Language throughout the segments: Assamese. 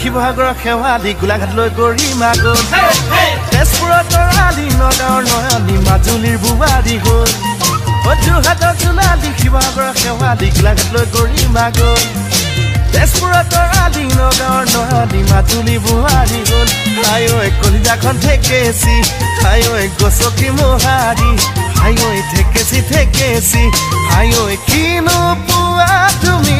শিৱসাগৰৰ শেৱালি গোলাঘাটলৈ গৰিমা গ'ল তেজপুৰৰ তৰালি নগাঁৱৰ নয়নী মাজুলীৰ বোৱাৰী গ'ল যোৰহাটৰ জোনালী শিৱসাগৰৰ শেৱালি গোলাঘাটলৈ গৰিমা গ'ল তেজপুৰৰ তৰালি নগাঁৱৰ নয়নী মাজুলী বোৱাৰী গ'ল আই ঐ কলিজাখন ঠেকেচি আই ঐ গছকি মোহাৰি আই ঐ ঠেকেচি ঠেকেচি আই ঐ কিনো পোৱা তুমি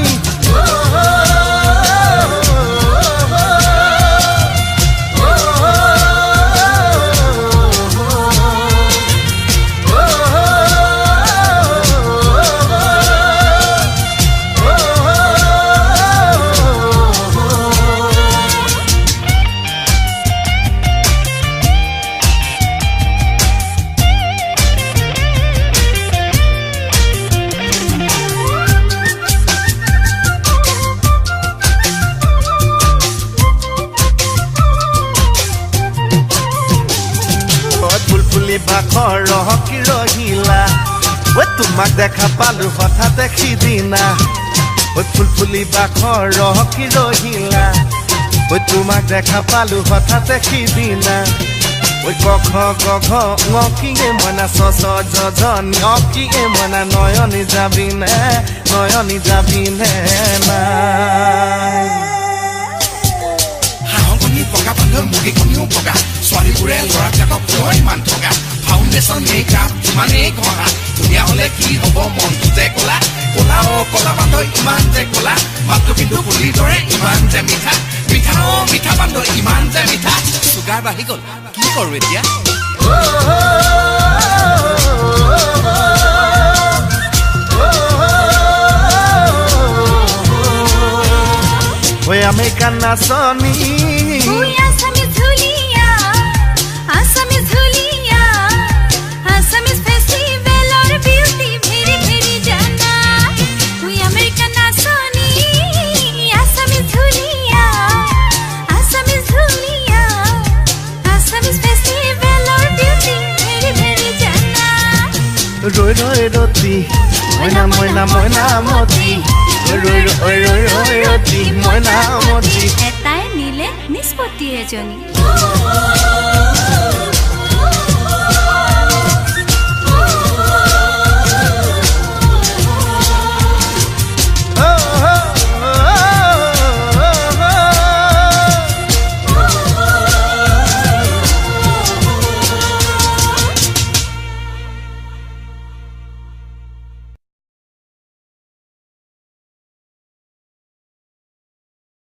বাখৰ ৰহকি ৰহিলা ঐ তোমাক দেখা পালো হঠাতে সিদিনা ঐ ফুলফুলি বাখৰ ৰহকি ৰহিলা ঐ তোমাক দেখা পালো হঠাতে সিদিনা ঐ গঘ গঘ ঙকিয়ে মনা চচ জজ ঞকিয়ে মনা নয়নী যাবিনে নাই হাঁহকণী বগা বান্ধৰ মুগীকণীও বগা ছোৱালীবোৰে ল'ৰাবিলাকক কিয় ইমান ঠগা ফাউণ্ডেশ্যন মেকআপ ইমানেই ঘঁহা ধুনীয়া হ'লে কি হ'ব মনটো যে ক'লা ক'লা ক'লা বান্ধ ইমান যে ক'লা মাতটো কিন্তু পুলিৰ দৰে ইমান যে মিঠা মিঠা মিঠা বান্ধ ইমান যে মিঠা চুগাৰ বাঢ়ি গ'ল কি কৰোঁ এতিয়া ঐ আমেৰিকান নাচনী ৰৈ ৰৈ ৰতি মইনা মইনা মইনা মতি ৰৈ ৰৈ ৰৈ ৰতি মইনা মতি এটাই নিলে নিষ্পত্তি এজনী